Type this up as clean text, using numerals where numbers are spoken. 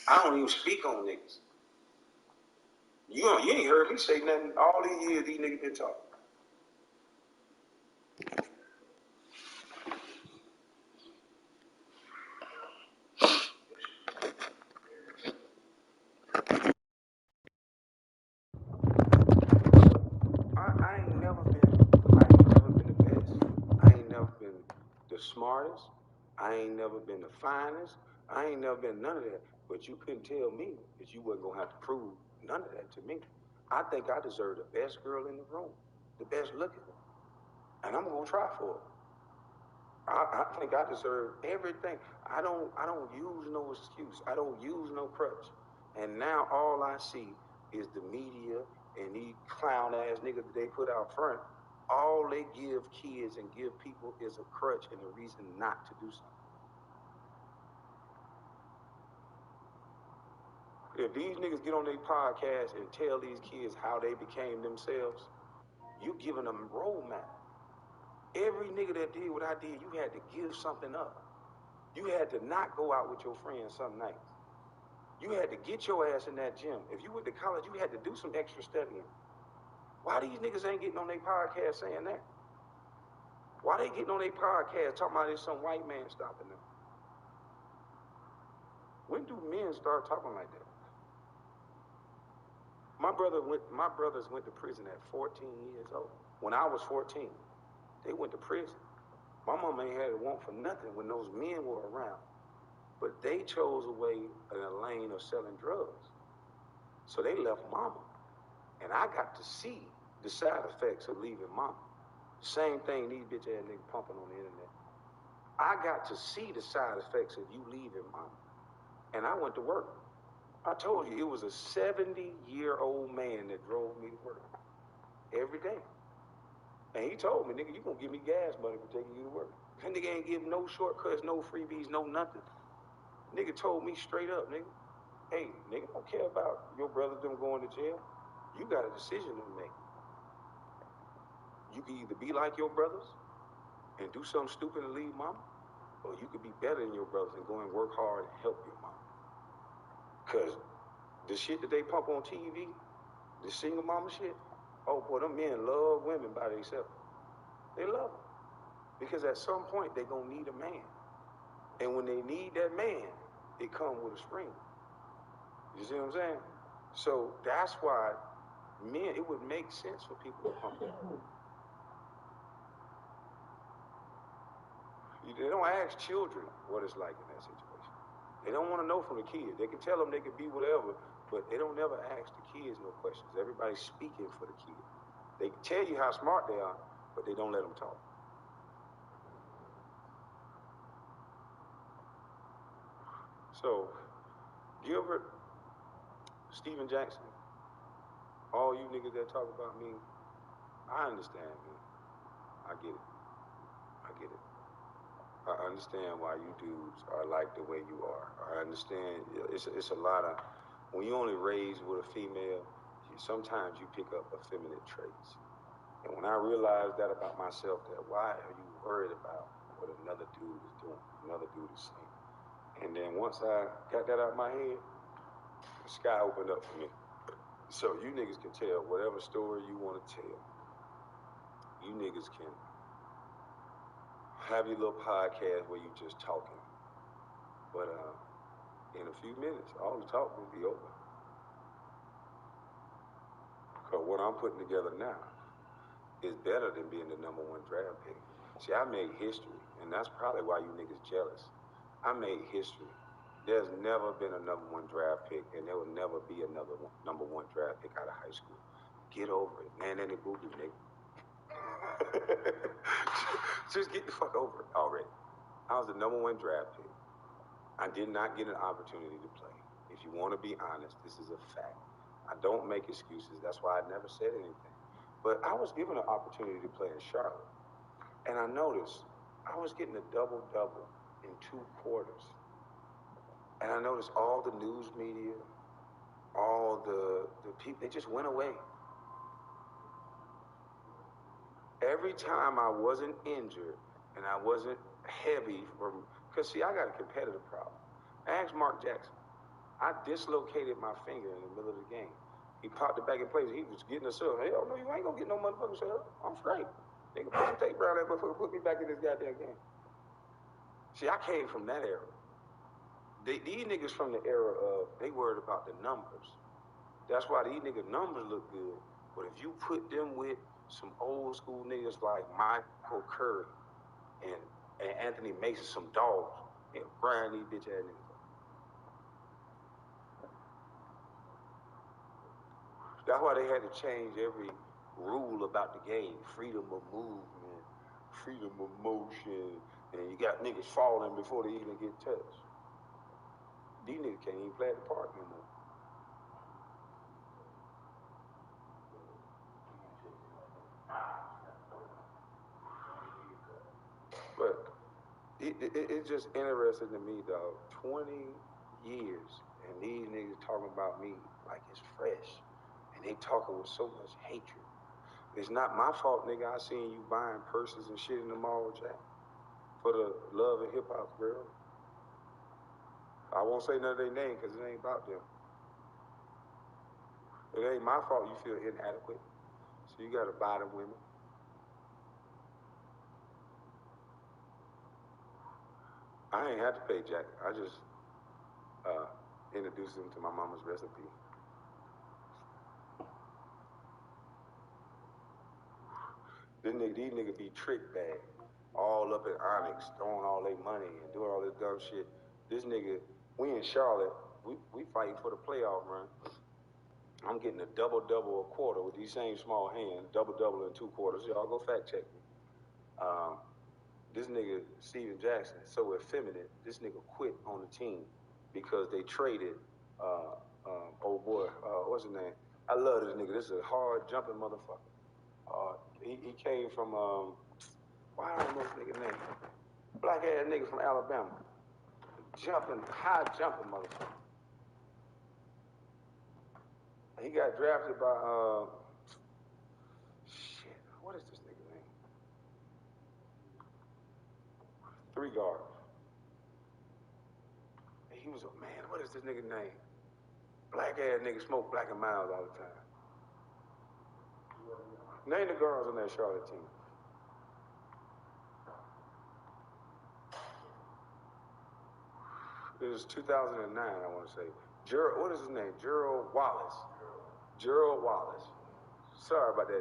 I don't even speak on niggas. You ain't heard me say nothing all these years these niggas been talking. I ain't never been the best. I ain't never been the smartest. I ain't never been the finest. I ain't never been none of that. But you couldn't tell me that you wasn't gonna have to prove none of that to me. I think I deserve the best girl in the room, the best looking one. And I'm gonna try for it. I think I deserve everything. I don't use no excuse. I don't use no crutch. And now all I see is the media and these clown ass niggas that they put out front. All they give kids and give people is a crutch and a reason not to do something. If these niggas get on their podcast and tell these kids how they became themselves, you giving them a roadmap. Every nigga that did what I did, you had to give something up. You had to not go out with your friends some nights. You had to get your ass in that gym. If you went to college, you had to do some extra studying. Why these niggas ain't getting on their podcast saying that? Why they getting on their podcast talking about there's some white man stopping them? When do men start talking like that? My brothers went to prison at 14 years old. When I was 14, they went to prison. My mama ain't had a want for nothing when those men were around. But they chose a way in a lane of selling drugs. So they left mama. And I got to see the side effects of leaving mama. Same thing these bitch ass niggas pumping on the internet. I got to see the side effects of you leaving mama. And I went to work. I told you, it was a 70-year-old man that drove me to work every day. And he told me, nigga, you gonna give me gas money for taking you to work. That nigga ain't give no shortcuts, no freebies, no nothing. Nigga told me straight up, nigga, hey, nigga, don't care about your brothers them going to jail. You got a decision to make. You can either be like your brothers and do something stupid and leave mama, or you could be better than your brothers and go and work hard and help your mama. Cause the shit that they pump on TV, the single mama shit, oh boy, them men love women by themselves. They love them. Because at some point they gonna need a man. And when they need that man, it come with a string. You see what I'm saying? So that's why men, it would make sense for people to pump them. They don't ask children what it's like in that situation. They don't want to know from the kids. They can tell them they can be whatever, but they don't never ask the kids no questions. Everybody's speaking for the kids. They tell you how smart they are, but they don't let them talk. So, Gilbert, Stephen Jackson, all you niggas that talk about me, I understand, man. I get it. I get it. I understand why you dudes are like the way you are. I understand it's a lot of, when you only raised with a female, sometimes you pick up effeminate traits. And when I realized that about myself, that why are you worried about what another dude is doing, another dude is saying? And then once I got that out of my head, the sky opened up for me. So you niggas can tell whatever story you want to tell. You niggas can have your little podcast where you just talking. But in a few minutes, all the talk will be over. Because what I'm putting together now is better than being the #1 draft pick. See, I made history, and that's probably why you niggas jealous. I made history. There's never been a #1 draft pick, and there will never be another #1 draft pick out of high school. Get over it, man. Any boo-boo, nigga. Just get the fuck over it already. I was the #1 draft pick. I did not get an opportunity to play. If you want to be honest, this is a fact. I don't make excuses. That's why I never said anything. But I was given an opportunity to play in Charlotte. And I noticed I was getting a double-double in 2 quarters. And I noticed all the news media, all the people, they just went away. Every time I wasn't injured and I wasn't heavy, because see, I got a competitive problem. Ask Mark Jackson. I dislocated my finger in the middle of the game. He popped it back in place. He was getting a sub. Hell no, you ain't gonna get no motherfucking sub. I'm straight. Nigga, put some tape around that motherfucker, put me back in this goddamn game. See, I came from that era. These niggas from the era of, they worried about the numbers. That's why these niggas numbers look good. But if you put them with some old school niggas like Michael Curry and Anthony Mason, some dogs, they'll grind these bitch ass niggas. That's why they had to change every rule about the game. Freedom of movement, freedom of motion, and you got niggas falling before they even get touched. These niggas can't even play at the park no more. But it's just interesting to me, dog. 20 years, and these niggas talking about me like it's fresh. And they talking with so much hatred. It's not my fault, nigga. I seen you buying purses and shit in the mall, Jack, for the love and hip-hop girl. I won't say none of their name because it ain't about them. It ain't my fault you feel inadequate. So you gotta buy them women. I ain't had to pay Jack. I just introduced him to my mama's recipe. These niggas be trick bag, all up in Onyx, throwing all their money and doing all this dumb shit. This nigga, we in Charlotte, we fighting for the playoff run. I'm getting a double-double a quarter with these same small hands, double-double in 2 quarters. Y'all go fact check me. This nigga, Steven Jackson, so effeminate, this nigga quit on the team because they traded, old boy, what's his name? I love this nigga. This is a hard jumping motherfucker. He came from, why I don't know this nigga's name? Black ass nigga from Alabama. High jumping motherfucker. He got drafted by, shit, what is this nigga's name? 3 guards. And he was a man, what is this nigga's name? Black ass nigga smoke Black and Miles all the time. Name the girls on that Charlotte team. It was 2009, I want to say. What is his name? Gerald Wallace. Gerald Wallace. Sorry about that.